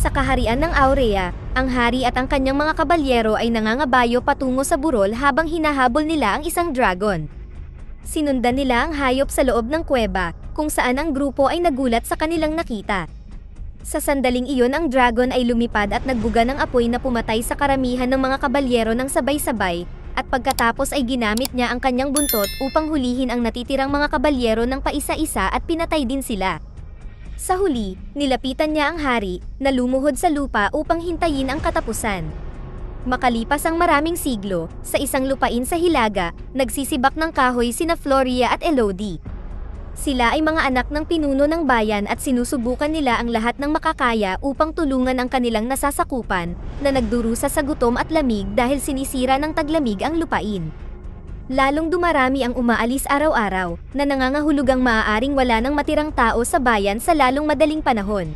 Sa kaharian ng Aurea, ang hari at ang kanyang mga kabalyero ay nangangabayo patungo sa burol habang hinahabol nila ang isang dragon. Sinundan nila ang hayop sa loob ng kuweba, kung saan ang grupo ay nagulat sa kanilang nakita. Sa sandaling iyon ang dragon ay lumipad at nagbuga ng apoy na pumatay sa karamihan ng mga kabalyero ng sabay-sabay, at pagkatapos ay ginamit niya ang kanyang buntot upang hulihin ang natitirang mga kabalyero ng paisa-isa at pinatay din sila. Sa huli, nilapitan niya ang hari, na lumuhod sa lupa upang hintayin ang katapusan. Makalipas ang maraming siglo, sa isang lupain sa Hilaga, nagsisibak ng kahoy sina Floria at Elodie. Sila ay mga anak ng pinuno ng bayan at sinusubukan nila ang lahat ng makakaya upang tulungan ang kanilang nasasakupan, na nagdurusa sa gutom at lamig dahil sinisira ng taglamig ang lupain. Lalong dumarami ang umaalis araw-araw, na nangangahulugang maaaring wala ng matirang tao sa bayan sa lalong madaling panahon.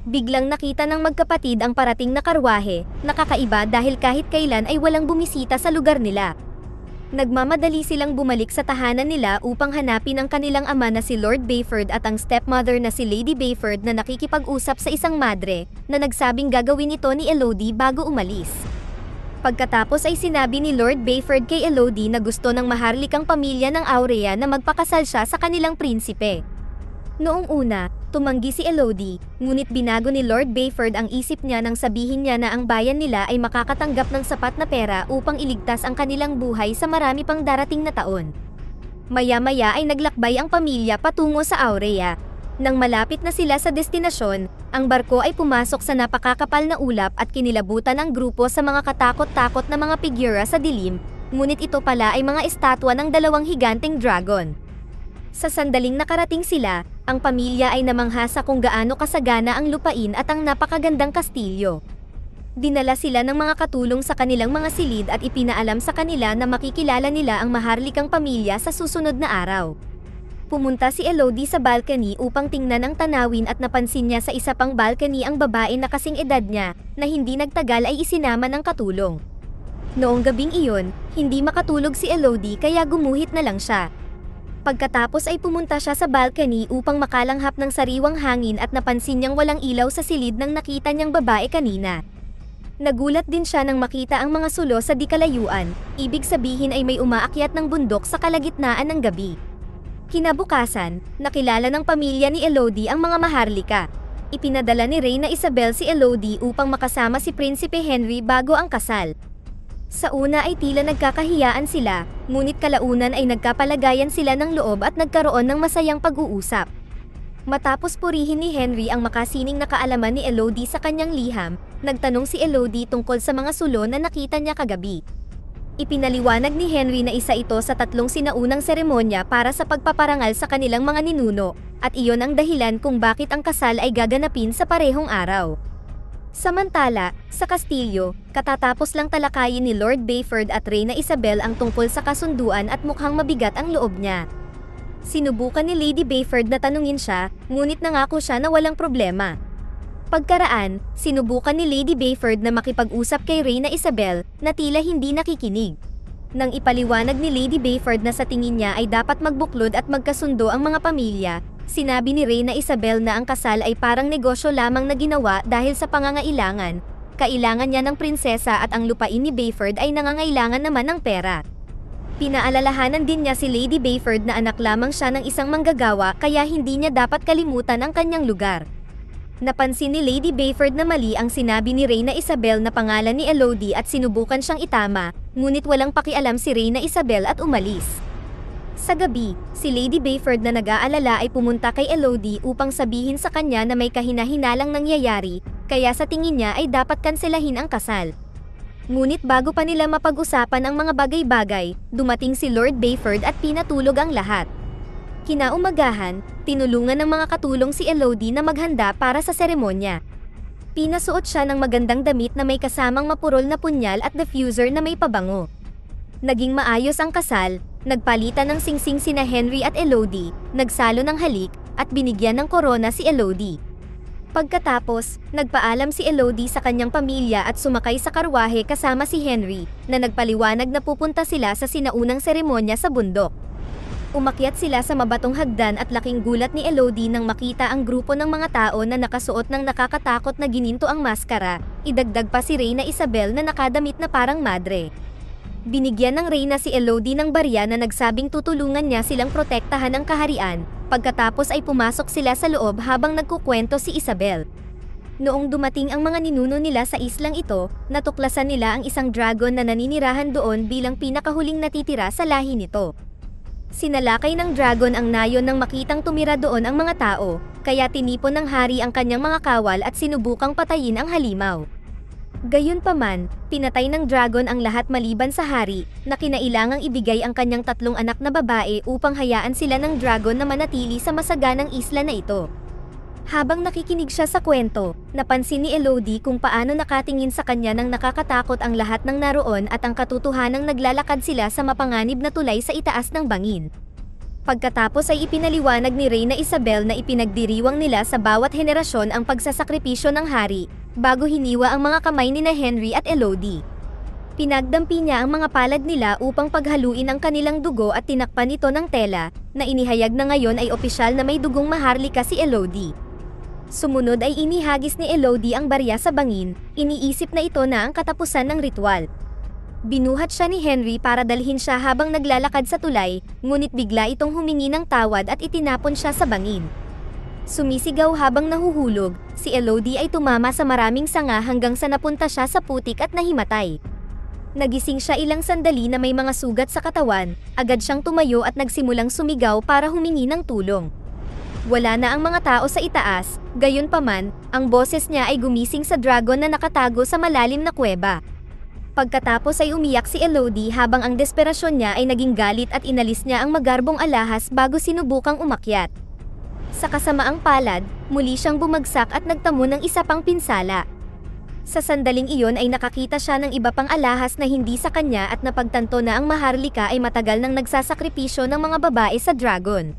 Biglang nakita ng magkapatid ang parating na karwahe, nakakaiba dahil kahit kailan ay walang bumisita sa lugar nila. Nagmamadali silang bumalik sa tahanan nila upang hanapin ang kanilang ama na si Lord Bayford at ang stepmother na si Lady Bayford na nakikipag-usap sa isang madre, na nagsabing gagawin ito ni Elodie bago umalis. Pagkatapos ay sinabi ni Lord Bayford kay Elodie na gusto ng maharlikang pamilya ng Aurea na magpakasal siya sa kanilang prinsipe. Noong una, tumanggi si Elodie, ngunit binago ni Lord Bayford ang isip niya nang sabihin niya na ang bayan nila ay makakatanggap ng sapat na pera upang iligtas ang kanilang buhay sa marami pang darating na taon. Maya-maya ay naglakbay ang pamilya patungo sa Aurea. Nang malapit na sila sa destinasyon, ang barko ay pumasok sa napakakapal na ulap at kinilabutan ang grupo sa mga katakot-takot na mga figura sa dilim, ngunit ito pala ay mga estatwa ng dalawang higanteng dragon. Sa sandaling nakarating sila, ang pamilya ay namangha sa kung gaano kasagana ang lupain at ang napakagandang kastilyo. Dinala sila ng mga katulong sa kanilang mga silid at ipinaalam sa kanila na makikilala nila ang maharlikang pamilya sa susunod na araw. Pumunta si Elodie sa balcony upang tingnan ang tanawin at napansin niya sa isa pang balcony ang babae na kasing edad niya, na hindi nagtagal ay isinama ng katulong. Noong gabing iyon, hindi makatulog si Elodie kaya gumuhit na lang siya. Pagkatapos ay pumunta siya sa balcony upang makalanghap ng sariwang hangin at napansin niyang walang ilaw sa silid ng nakita niyang babae kanina. Nagulat din siya nang makita ang mga sulo sa di kalayuan, ibig sabihin ay may umaakyat ng bundok sa kalagitnaan ng gabi. Kinabukasan, nakilala ng pamilya ni Elodie ang mga maharlika. Ipinadala ni Reyna Isabel si Elodie upang makasama si Prinsipe Henry bago ang kasal. Sa una ay tila nagkakahiyaan sila, ngunit kalaunan ay nagkapalagayan sila ng loob at nagkaroon ng masayang pag-uusap. Matapos purihin ni Henry ang makasining na kaalaman ni Elodie sa kanyang liham, nagtanong si Elodie tungkol sa mga sulo na nakita niya kagabi. Ipinaliwanag ni Henry na isa ito sa 3 sinaunang seremonya para sa pagpaparangal sa kanilang mga ninuno, at iyon ang dahilan kung bakit ang kasal ay gaganapin sa parehong araw. Samantala, sa kastilyo, katatapos lang talakayin ni Lord Bayford at Reyna Isabel ang tungkol sa kasunduan at mukhang mabigat ang loob niya. Sinubukan ni Lady Bayford na tanungin siya, ngunit nangako siya na walang problema. Pagkaraan, sinubukan ni Lady Bayford na makipag-usap kay Reyna Isabel, na tila hindi nakikinig. Nang ipaliwanag ni Lady Bayford na sa tingin niya ay dapat magbuklod at magkasundo ang mga pamilya, sinabi ni Reyna Isabel na ang kasal ay parang negosyo lamang na ginawa dahil sa pangangailangan. Kailangan niya ng prinsesa at ang lupain ni Bayford ay nangangailangan naman ng pera. Pinaalalahanan din niya si Lady Bayford na anak lamang siya ng isang manggagawa kaya hindi niya dapat kalimutan ang kanyang lugar. Napansin ni Lady Bayford na mali ang sinabi ni Reyna Isabel na pangalan ni Elodie at sinubukan siyang itama, ngunit walang pakialam si Reyna Isabel at umalis. Sa gabi, si Lady Bayford na nag-aalala ay pumunta kay Elodie upang sabihin sa kanya na may kahina-hinalang nangyayari, kaya sa tingin niya ay dapat kanselahin ang kasal. Ngunit bago pa nila mapag-usapan ang mga bagay-bagay, dumating si Lord Bayford at pinatulog ang lahat. Kinaumagahan, tinulungan ng mga katulong si Elodie na maghanda para sa seremonya. Pinasuot siya ng magandang damit na may kasamang mapurol na punyal at diffuser na may pabango. Naging maayos ang kasal, nagpalitan ng singsing sina Henry at Elodie, nagsalo ng halik, at binigyan ng korona si Elodie. Pagkatapos, nagpaalam si Elodie sa kanyang pamilya at sumakay sa karwahe kasama si Henry, na nagpaliwanag na pupunta sila sa sinaunang seremonya sa bundok. Umakyat sila sa mabatong hagdan at laking gulat ni Elodie nang makita ang grupo ng mga tao na nakasuot ng nakakatakot na gininto ang maskara, idagdag pa si Reyna Isabel na nakadamit na parang madre. Binigyan ng Reyna si Elodie ng barya na nagsabing tutulungan niya silang protektahan ang kaharian, pagkatapos ay pumasok sila sa loob habang nagkukwento si Isabel. Noong dumating ang mga ninuno nila sa islang ito, natuklasan nila ang isang dragon na naninirahan doon bilang pinakahuling natitira sa lahi nito. Sinalakay ng dragon ang nayon nang makitang tumira doon ang mga tao, kaya tinipon ng hari ang kanyang mga kawal at sinubukang patayin ang halimaw. Gayunpaman, pinatay ng dragon ang lahat maliban sa hari, na kinailangang ibigay ang kanyang 3 anak na babae upang hayaan sila ng dragon na manatili sa masaganang isla na ito. Habang nakikinig siya sa kwento, napansin ni Elodie kung paano nakatingin sa kanya ng nakakatakot ang lahat ng naroon at ang katotohanang naglalakad sila sa mapanganib na tulay sa itaas ng bangin. Pagkatapos ay ipinaliwanag ni Reyna Isabel na ipinagdiriwang nila sa bawat henerasyon ang pagsasakripisyo ng hari, bago hiniwa ang mga kamay ni Henry at Elodie. Pinagdampi niya ang mga palad nila upang paghaluin ang kanilang dugo at tinakpan ito ng tela, na inihayag na ngayon ay opisyal na may dugong maharlika si Elodie. Sumunod ay inihagis ni Elodie ang barya sa bangin, iniisip na ito na ang katapusan ng ritual. Binuhat siya ni Henry para dalhin siya habang naglalakad sa tulay, ngunit bigla itong humingi ng tawad at itinapon siya sa bangin. Sumisigaw habang nahuhulog, si Elodie ay tumama sa maraming sanga hanggang sa napunta siya sa putik at nahimatay. Nagising siya ilang sandali na may mga sugat sa katawan, agad siyang tumayo at nagsimulang sumigaw para humingi ng tulong. Wala na ang mga tao sa itaas, gayunpaman, ang boses niya ay gumising sa dragon na nakatago sa malalim na kuweba. Pagkatapos ay umiyak si Elodie habang ang desperasyon niya ay naging galit at inalis niya ang magarbong alahas bago sinubukang umakyat. Sa kasamaang palad, muli siyang bumagsak at nagtamo ng isa pang pinsala. Sa sandaling iyon ay nakakita siya ng iba pang alahas na hindi sa kanya at napagtanto na ang maharlika ay matagal nang nagsasakripisyo ng mga babae sa dragon.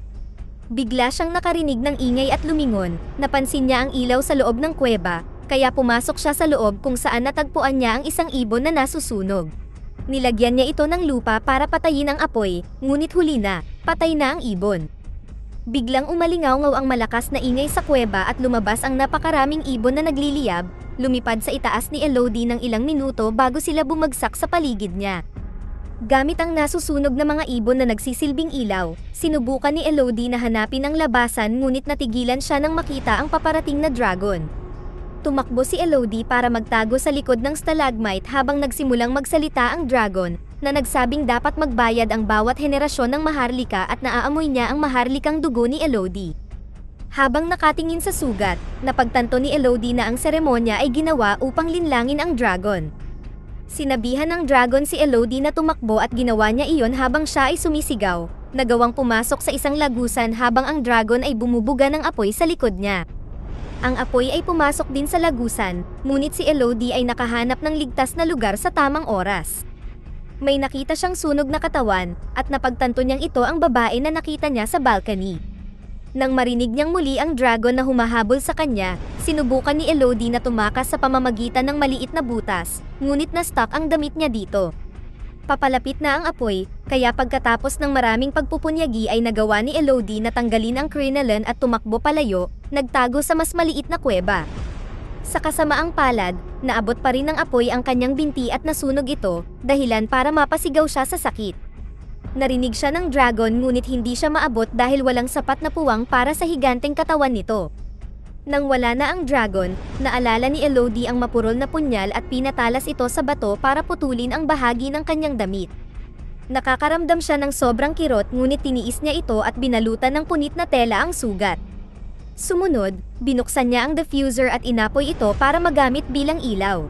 Bigla siyang nakarinig ng ingay at lumingon, napansin niya ang ilaw sa loob ng kuweba, kaya pumasok siya sa loob kung saan natagpuan niya ang isang ibon na nasusunog. Nilagyan niya ito ng lupa para patayin ang apoy, ngunit huli na, patay na ang ibon. Biglang umalingaw-ngaw ang malakas na ingay sa kuweba at lumabas ang napakaraming ibon na nagliliyab, lumipad sa itaas ni Elodie ng ilang minuto bago sila bumagsak sa paligid niya. Gamit ang nasusunog na mga ibon na nagsisilbing ilaw, sinubukan ni Elodie na hanapin ang labasan ngunit natigilan siya nang makita ang paparating na dragon. Tumakbo si Elodie para magtago sa likod ng stalagmite habang nagsimulang magsalita ang dragon, na nagsabing dapat magbayad ang bawat henerasyon ng maharlika at naaamoy niya ang maharlikang dugo ni Elodie. Habang nakatingin sa sugat, napagtanto ni Elodie na ang seremonya ay ginawa upang linlangin ang dragon. Sinabihan ng dragon si Elodie na tumakbo at ginawa niya iyon habang siya ay sumisigaw, nagawang pumasok sa isang lagusan habang ang dragon ay bumubuga ng apoy sa likod niya. Ang apoy ay pumasok din sa lagusan, ngunit si Elodie ay nakahanap ng ligtas na lugar sa tamang oras. May nakita siyang sunog na katawan, at napagtanto niyang ito ang babae na nakita niya sa balcony. Nang marinig niyang muli ang dragon na humahabol sa kanya, sinubukan ni Elodie na tumakas sa pamamagitan ng maliit na butas, ngunit na-stuck ang damit niya dito. Papalapit na ang apoy, kaya pagkatapos ng maraming pagpupunyagi ay nagawa ni Elodie na tanggalin ang crinoline at tumakbo palayo, nagtago sa mas maliit na kuweba. Sa kasamaang palad, naabot pa rin ng apoy ang kanyang binti at nasunog ito, dahilan para mapasigaw siya sa sakit. Narinig siya ng dragon ngunit hindi siya maabot dahil walang sapat na puwang para sa higanteng katawan nito. Nang wala na ang dragon, naalala ni Elodie ang mapurol na punyal at pinatalas ito sa bato para putulin ang bahagi ng kanyang damit. Nakakaramdam siya ng sobrang kirot ngunit tiniis niya ito at binalutan ng punit na tela ang sugat. Sumunod, binuksan niya ang diffuser at inapoy ito para magamit bilang ilaw.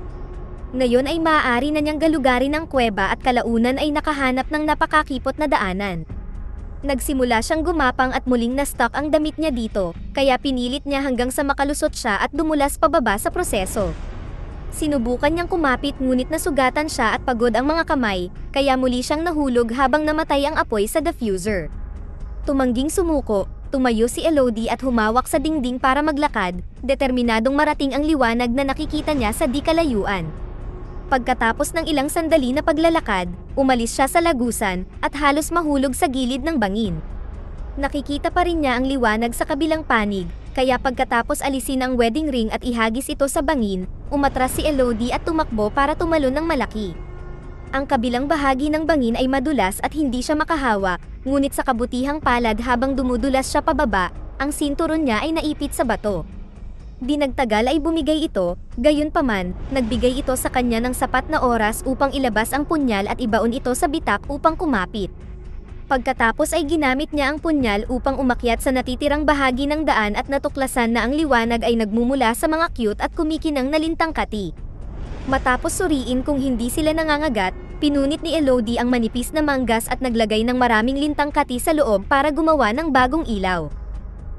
Ngayon ay maaari na niyang galugarin ang kuweba at kalaunan ay nakahanap ng napakakipot na daanan. Nagsimula siyang gumapang at muling na-stuck ang damit niya dito, kaya pinilit niya hanggang sa makalusot siya at dumulas pababa sa proseso. Sinubukan niyang kumapit ngunit nasugatan siya at pagod ang mga kamay, kaya muli siyang nahulog habang namatay ang apoy sa diffuser. Tumangging sumuko, tumayo si Elodie at humawak sa dingding para maglakad, determinadong marating ang liwanag na nakikita niya sa di kalayuan. Pagkatapos ng ilang sandali na paglalakad, umalis siya sa lagusan at halos mahulog sa gilid ng bangin. Nakikita pa rin niya ang liwanag sa kabilang panig, kaya pagkatapos alisin ang wedding ring at ihagis ito sa bangin, umatras si Elodie at tumakbo para tumalon ng malaki. Ang kabilang bahagi ng bangin ay madulas at hindi siya makahawak, ngunit sa kabutihang palad habang dumudulas siya pababa, ang sinturon niya ay naipit sa bato. Di nagtagal ay bumigay ito, gayunpaman, nagbigay ito sa kanya ng sapat na oras upang ilabas ang punyal at ibaon ito sa bitak upang kumapit. Pagkatapos ay ginamit niya ang punyal upang umakyat sa natitirang bahagi ng daan at natuklasan na ang liwanag ay nagmumula sa mga cute at kumikinang na lintang-kati. Matapos suriin kung hindi sila nangangagat, pinunit ni Elodie ang manipis na manggas at naglagay ng maraming lintang-kati sa loob para gumawa ng bagong ilaw.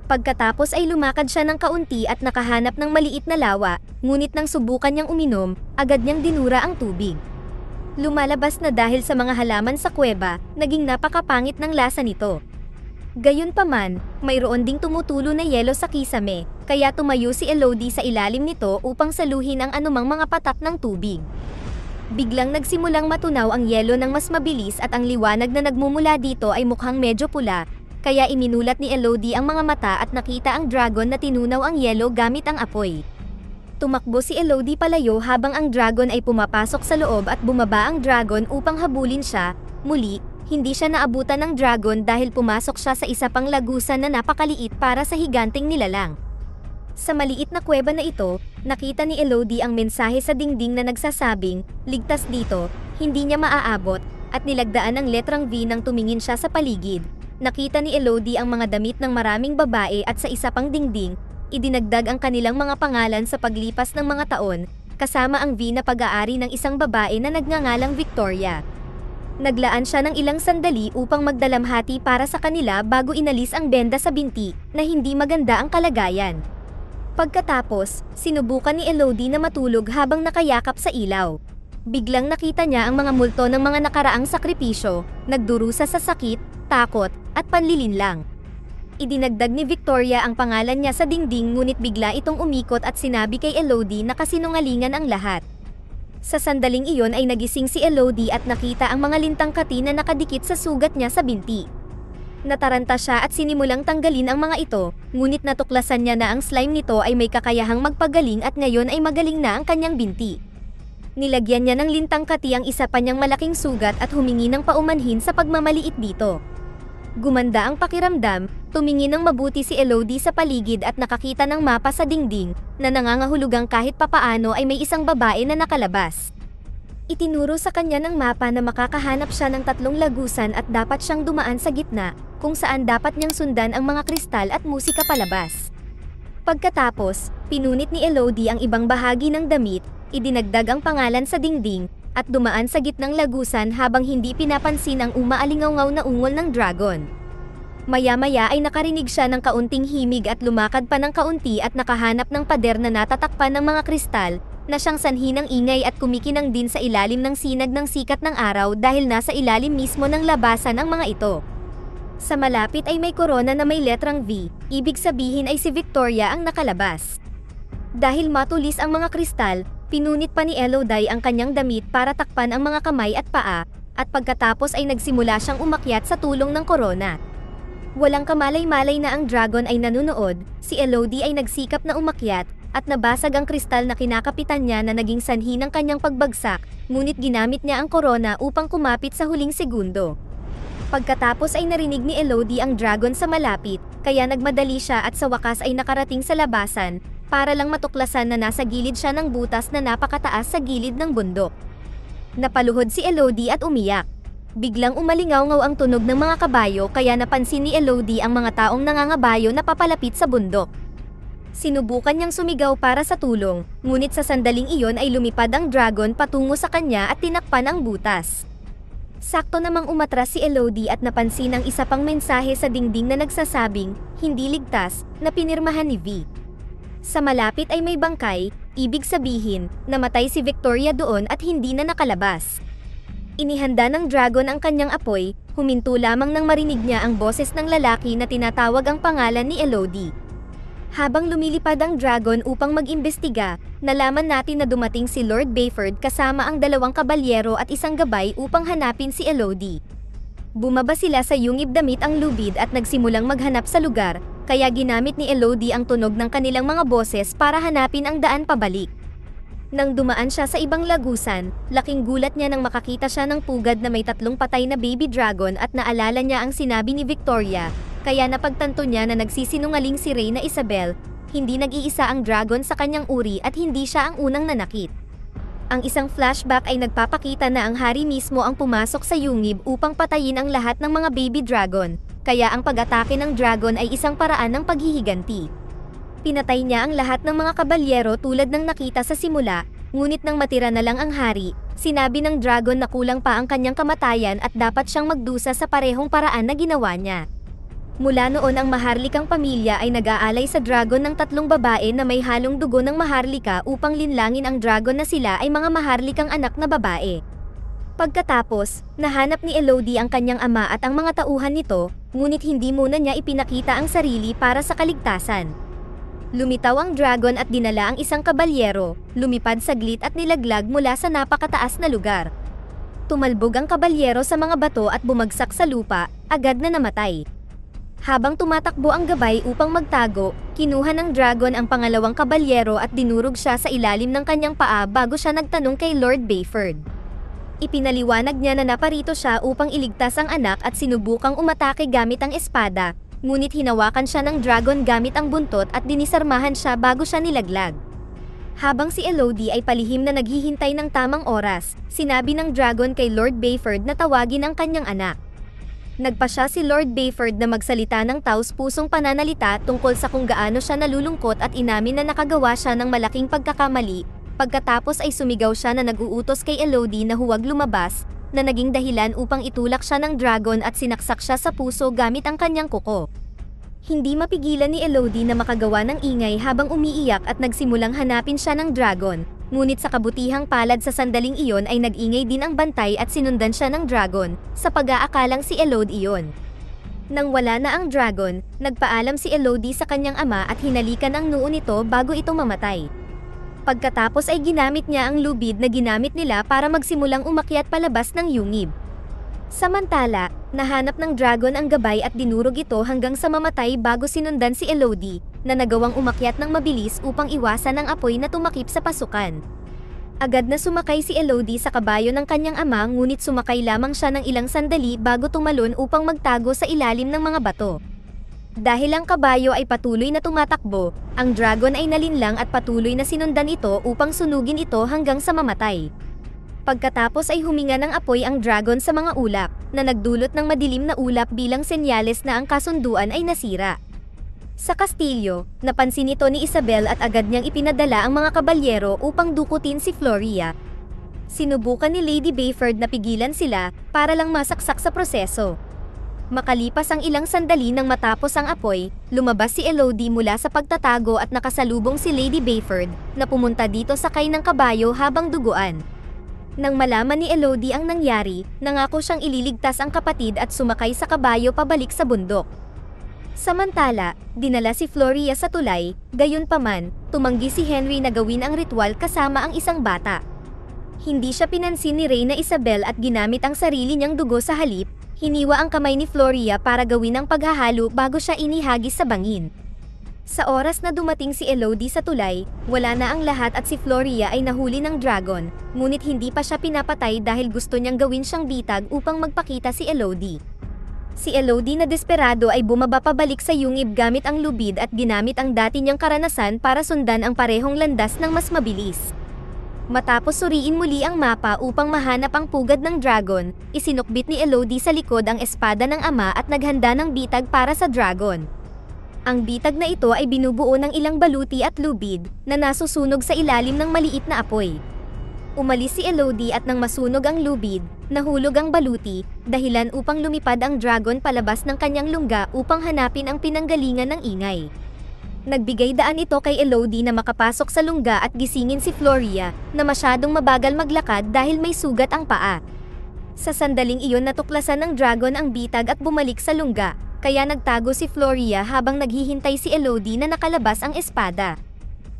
Pagkatapos ay lumakad siya ng kaunti at nakahanap ng maliit na lawa, ngunit nang subukan niyang uminom, agad niyang dinura ang tubig. Lumalabas na dahil sa mga halaman sa kuweba, naging napakapangit ng lasa nito. Gayunpaman, mayroon ding tumutulo na yelo sa kisame, kaya tumayo si Elodie sa ilalim nito upang saluhin ang anumang mga patak ng tubig. Biglang nagsimulang matunaw ang yelo ng mas mabilis at ang liwanag na nagmumula dito ay mukhang medyo pula, kaya iminulat ni Elodie ang mga mata at nakita ang dragon na tinunaw ang yelo gamit ang apoy. Tumakbo si Elodie palayo habang ang dragon ay pumapasok sa loob at bumaba ang dragon upang habulin siya. Muli, hindi siya naabutan ng dragon dahil pumasok siya sa isa pang lagusan na napakaliit para sa higanting nilalang. Sa maliit na kuweba na ito, nakita ni Elodie ang mensahe sa dingding na nagsasabing, "Ligtas dito, hindi niya maaabot," at nilagdaan ang letrang V nang tumingin siya sa paligid. Nakita ni Elodie ang mga damit ng maraming babae at sa isa pang dingding, idinagdag ang kanilang mga pangalan sa paglipas ng mga taon, kasama ang V na pag-aari ng isang babae na nagngangalang Victoria. Naglaan siya ng ilang sandali upang magdalamhati para sa kanila bago inalis ang benda sa binti, na hindi maganda ang kalagayan. Pagkatapos, sinubukan ni Elodie na matulog habang nakayakap sa ilaw. Biglang nakita niya ang mga multo ng mga nakaraang sakripisyo, nagdurusa sa sakit, takot, at panlilinlang. Idinagdag ni Victoria ang pangalan niya sa dingding ngunit bigla itong umikot at sinabi kay Elodie na kasinungalingan ang lahat. Sa sandaling iyon ay nagising si Elodie at nakita ang mga lintang-kati na nakadikit sa sugat niya sa binti. Nataranta siya at sinimulang tanggalin ang mga ito, ngunit natuklasan niya na ang slime nito ay may kakayahang magpagaling at ngayon ay magaling na ang kanyang binti. Nilagyan niya ng lintang-kati ang isa pa niyang malaking sugat at humingi ng paumanhin sa pagmamaliit dito. Gumanda ang pakiramdam, tumingin ng mabuti si Elodie sa paligid at nakakita ng mapa sa dingding, na nangangahulugang kahit papaano ay may isang babae na nakalabas. Itinuro sa kanya ng mapa na makakahanap siya ng 3 lagusan at dapat siyang dumaan sa gitna, kung saan dapat niyang sundan ang mga kristal at musika palabas. Pagkatapos, pinunit ni Elodie ang ibang bahagi ng damit, idinagdag ang pangalan sa dingding, at dumaan sa gitnang lagusan habang hindi pinapansin ang umaalingaw-ngaw na ungol ng dragon. Maya-maya ay nakarinig siya ng kaunting himig at lumakad pa ng kaunti at nakahanap ng pader na natatakpan ng mga kristal, na siyang sanhi ng ingay at kumikinang din sa ilalim ng sinag ng sikat ng araw dahil nasa ilalim mismo ng labasan ang mga ito. Sa malapit ay may korona na may letrang V, ibig sabihin ay si Victoria ang nakalabas. Dahil matulis ang mga kristal, pinunit pa ni Elodie ang kanyang damit para takpan ang mga kamay at paa, at pagkatapos ay nagsimula siyang umakyat sa tulong ng korona. Walang kamalay-malay na ang dragon ay nanunood, si Elodie ay nagsikap na umakyat, at nabasag ang kristal na kinakapitan niya na naging sanhi ng kanyang pagbagsak, ngunit ginamit niya ang korona upang kumapit sa huling segundo. Pagkatapos ay narinig ni Elodie ang dragon sa malapit, kaya nagmadali siya at sa wakas ay nakarating sa labasan, para lang matuklasan na nasa gilid siya ng butas na napakataas sa gilid ng bundok. Napaluhod si Elodie at umiyak. Biglang umalingaw-ngaw ang tunog ng mga kabayo kaya napansin ni Elodie ang mga taong nangangabayo na papalapit sa bundok. Sinubukan niyang sumigaw para sa tulong, ngunit sa sandaling iyon ay lumipad ang dragon patungo sa kanya at tinakpan ang butas. Sakto namang umatras si Elodie at napansin ang isa pang mensahe sa dingding na nagsasabing, "Hindi ligtas," na pinirmahan ni V. Sa malapit ay may bangkay, ibig sabihin, namatay si Victoria doon at hindi na nakalabas. Inihanda ng dragon ang kanyang apoy, huminto lamang nang marinig niya ang boses ng lalaki na tinatawag ang pangalan ni Elodie. Habang lumilipad ang dragon upang mag-imbestiga, nalaman natin na dumating si Lord Bayford kasama ang 2 kabalyero at isang gabay upang hanapin si Elodie. Bumaba sila sa yungib damit ang lubid at nagsimulang maghanap sa lugar, kaya ginamit ni Elodie ang tunog ng kanilang mga boses para hanapin ang daan pabalik. Nang dumaan siya sa ibang lagusan, laking gulat niya nang makakita siya ng pugad na may 3 patay na baby dragon at naalala niya ang sinabi ni Victoria, kaya napagtanto niya na nagsisinungaling si Reyna Isabel, hindi nag-iisa ang dragon sa kanyang uri at hindi siya ang unang nanakit. Ang isang flashback ay nagpapakita na ang hari mismo ang pumasok sa yungib upang patayin ang lahat ng mga baby dragon, kaya ang pag-atake ng dragon ay isang paraan ng paghihiganti. Pinatay niya ang lahat ng mga kabalyero tulad ng nakita sa simula, ngunit nang matira na lang ang hari, sinabi ng dragon na kulang pa ang kanyang kamatayan at dapat siyang magdusa sa parehong paraan na ginawa niya. Mula noon ang Maharlikang pamilya ay nag-aalay sa dragon ng 3 babae na may halong dugo ng Maharlika upang linlangin ang dragon na sila ay mga Maharlikang anak na babae. Pagkatapos, nahanap ni Elodie ang kanyang ama at ang mga tauhan nito, ngunit hindi muna niya ipinakita ang sarili para sa kaligtasan. Lumitaw ang dragon at dinala ang isang kabalyero, lumipad saglit at nilaglag mula sa napakataas na lugar. Tumalbog ang kabalyero sa mga bato at bumagsak sa lupa, agad na namatay. Habang tumatakbo ang gabay upang magtago, kinuha ng dragon ang pangalawang kabalyero at dinurog siya sa ilalim ng kanyang paa bago siya nagtanong kay Lord Bayford. Ipinaliwanag niya na naparito siya upang iligtas ang anak at sinubukang umatake gamit ang espada, ngunit hinawakan siya ng dragon gamit ang buntot at dinisarmahan siya bago siya nilaglag. Habang si Elodie ay palihim na naghihintay ng tamang oras, sinabi ng dragon kay Lord Bayford na tawagin ang kanyang anak. Nagpasya si Lord Bayford na magsalita ng taos-pusong pananalita tungkol sa kung gaano siya nalulungkot at inamin na nakagawa siya ng malaking pagkakamali, pagkatapos ay sumigaw siya na nag-uutos kay Elodie na huwag lumabas, na naging dahilan upang itulak siya ng dragon at sinaksak siya sa puso gamit ang kanyang kuko. Hindi mapigilan ni Elodie na makagawa ng ingay habang umiiyak at nagsimulang hanapin siya ng dragon, ngunit sa kabutihang palad sa sandaling iyon ay nag-ingay din ang bantay at sinundan siya ng dragon, sa pag-aakalang si Elodie iyon. Nang wala na ang dragon, nagpaalam si Elodie sa kanyang ama at hinalikan ang noo nito bago ito mamatay. Pagkatapos ay ginamit niya ang lubid na ginamit nila para magsimulang umakyat palabas ng yungib. Samantala, nahanap ng dragon ang gabay at dinurog ito hanggang sa mamatay bago sinundan si Elodie, na nagawang umakyat ng mabilis upang iwasan ang apoy na tumakip sa pasukan. Agad na sumakay si Elodie sa kabayo ng kanyang ama ngunit sumakay lamang siya ng ilang sandali bago tumalon upang magtago sa ilalim ng mga bato. Dahil ang kabayo ay patuloy na tumatakbo, ang dragon ay nalinlang at patuloy na sinundan ito upang sunugin ito hanggang sa mamatay. Pagkatapos ay huminga ng apoy ang dragon sa mga ulap, na nagdulot ng madilim na ulap bilang senyales na ang kasunduan ay nasira. Sa kastilyo, napansin ito ni Isabel at agad niyang ipinadala ang mga kabalyero upang dukutin si Floria. Sinubukan ni Lady Bayford na pigilan sila para lang masaksak sa proseso. Makalipas ang ilang sandali nang matapos ang apoy, lumabas si Elodie mula sa pagtatago at nakasalubong si Lady Bayford, na pumunta dito sakay ng kabayo habang duguan. Nang malaman ni Elodie ang nangyari, nangako siyang ililigtas ang kapatid at sumakay sa kabayo pabalik sa bundok. Samantala, dinala si Floria sa tulay, gayunpaman, tumanggi si Henry na gawin ang ritual kasama ang isang bata. Hindi siya pinansin ni Reyna Isabel at ginamit ang sarili niyang dugo sa halip. Hiniwa ang kamay ni Floria para gawin ang paghahalo bago siya inihagis sa bangin. Sa oras na dumating si Elodie sa tulay, wala na ang lahat at si Floria ay nahuli ng dragon, ngunit hindi pa siya pinapatay dahil gusto niyang gawin siyang bitag upang magpakita si Elodie. Si Elodie na desperado ay bumaba pabalik sa yungib gamit ang lubid at ginamit ang dati niyang karanasan para sundan ang parehong landas ng mas mabilis. Matapos suriin muli ang mapa upang mahanap ang pugad ng dragon, isinukbit ni Elodie sa likod ang espada ng ama at naghanda ng bitag para sa dragon. Ang bitag na ito ay binubuo ng ilang baluti at lubid, na nasusunog sa ilalim ng maliit na apoy. Umalis si Elodie at nang masunog ang lubid, nahulog ang baluti, dahilan upang lumipad ang dragon palabas ng kanyang lungga upang hanapin ang pinanggalingan ng ingay. Nagbigay daan ito kay Elodie na makapasok sa lungga at gisingin si Floria, na masyadong mabagal maglakad dahil may sugat ang paa. Sa sandaling iyon natuklasan ng dragon ang bitag at bumalik sa lungga, kaya nagtago si Floria habang naghihintay si Elodie na nakalabas ang espada.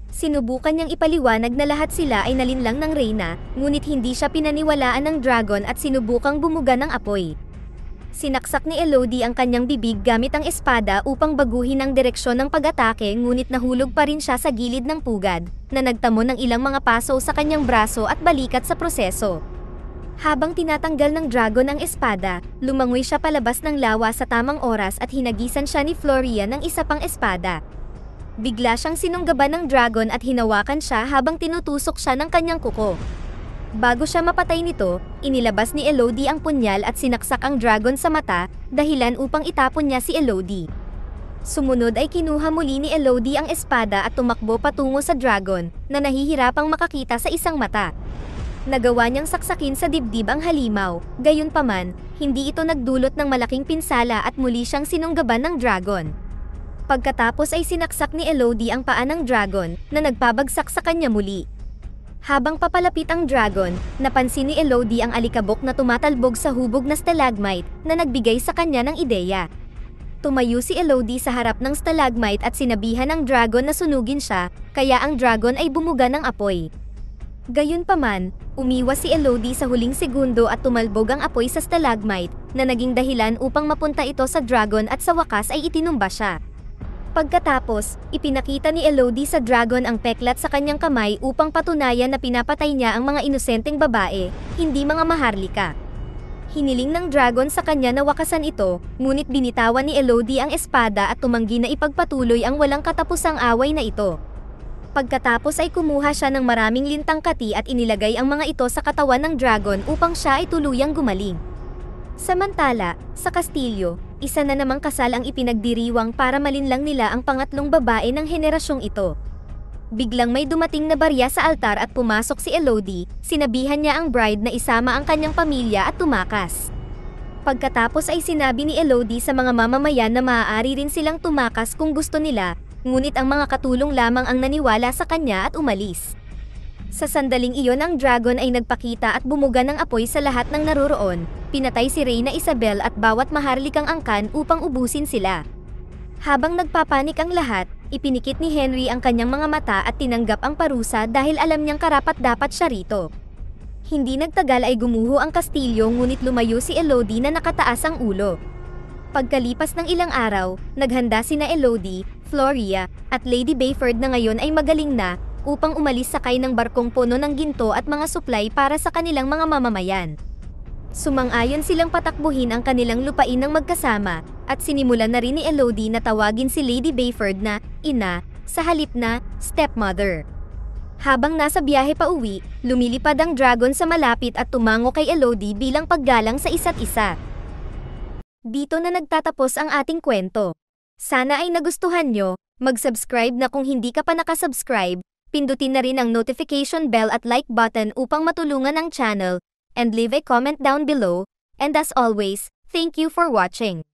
Sinubukan niyang ipaliwanag na lahat sila ay nalinlang ng Reyna, ngunit hindi siya pinaniwalaan ng dragon at sinubukang bumuga ng apoy. Sinaksak ni Elodie ang kanyang bibig gamit ang espada upang baguhin ang direksyon ng pag-atake, ngunit nahulog pa rin siya sa gilid ng pugad, na nagtamo ng ilang mga paso sa kanyang braso at balikat sa proseso. Habang tinatanggal ng dragon ang espada, lumangoy siya palabas ng lawa sa tamang oras at hinagisan siya ni Floria ng isa pang espada. Bigla siyang sinunggaban ng dragon at hinawakan siya habang tinutusok siya ng kanyang kuko. Bago siya mapatay nito, inilabas ni Elodie ang punyal at sinaksak ang dragon sa mata, dahilan upang itapon niya si Elodie. Sumunod ay kinuha muli ni Elodie ang espada at tumakbo patungo sa dragon, na nahihirapang makakita sa isang mata. Nagawa niyang saksakin sa dibdib ang halimaw, gayunpaman, hindi ito nagdulot ng malaking pinsala at muli siyang sinunggaban ng dragon. Pagkatapos ay sinaksak ni Elodie ang paa ng dragon, na nagpabagsak sa kanya muli. Habang papalapit ang dragon, napansin ni Elodie ang alikabok na tumatalbog sa hubog na stalagmite, na nagbigay sa kanya ng ideya. Tumayo si Elodie sa harap ng stalagmite at sinabihan ng dragon na sunugin siya, kaya ang dragon ay bumuga ng apoy. Gayunpaman, umiwas si Elodie sa huling segundo at tumalbog ang apoy sa stalagmite, na naging dahilan upang mapunta ito sa dragon at sa wakas ay itinumba siya. Pagkatapos, ipinakita ni Elodie sa dragon ang peklat sa kanyang kamay upang patunayan na pinapatay niya ang mga inosenteng babae, hindi mga maharlika. Hiniling ng dragon sa kanya na wakasan ito, ngunit binitawan ni Elodie ang espada at tumanggi na ipagpatuloy ang walang katapusang away na ito. Pagkatapos ay kumuha siya ng maraming lintang kati at inilagay ang mga ito sa katawan ng dragon upang siya ay tuluyang gumaling. Samantala, sa kastilyo, isa na namang kasal ang ipinagdiriwang para malinlang nila ang pangatlong babae ng henerasyong ito. Biglang may dumating na barya sa altar at pumasok si Elodie, sinabihan niya ang bride na isama ang kanyang pamilya at tumakas. Pagkatapos ay sinabi ni Elodie sa mga mamamayan na maaari rin silang tumakas kung gusto nila, ngunit ang mga katulong lamang ang naniwala sa kanya at umalis. Sa sandaling iyon ang dragon ay nagpakita at bumuga ng apoy sa lahat ng naroroon, pinatay si Reyna Isabel at bawat maharlikang angkan upang ubusin sila. Habang nagpapanik ang lahat, ipinikit ni Henry ang kanyang mga mata at tinanggap ang parusa dahil alam niyang karapat-dapat siya rito. Hindi nagtagal ay gumuho ang kastilyo, ngunit lumayo si Elodie na nakataas ang ulo. Pagkalipas ng ilang araw, naghanda sina Elodie, Floria, at Lady Bayford na ngayon ay magaling na, upang umalis sakay ng barkong puno ng ginto at mga supply para sa kanilang mga mamamayan. Sumang-ayon silang patakbuhin ang kanilang lupain ng magkasama, at sinimulan na rin ni Elodie na tawagin si Lady Bayford na ina, sa halip na stepmother. Habang nasa biyahe pa uwi, lumilipad ang dragon sa malapit at tumango kay Elodie bilang paggalang sa isa't isa. Dito na nagtatapos ang ating kwento. Sana ay nagustuhan nyo. Mag-subscribe na kung hindi ka pa nakasubscribe, pindutin na rin ang notification bell at like button upang matulungan ang channel, and leave a comment down below, and as always, thank you for watching.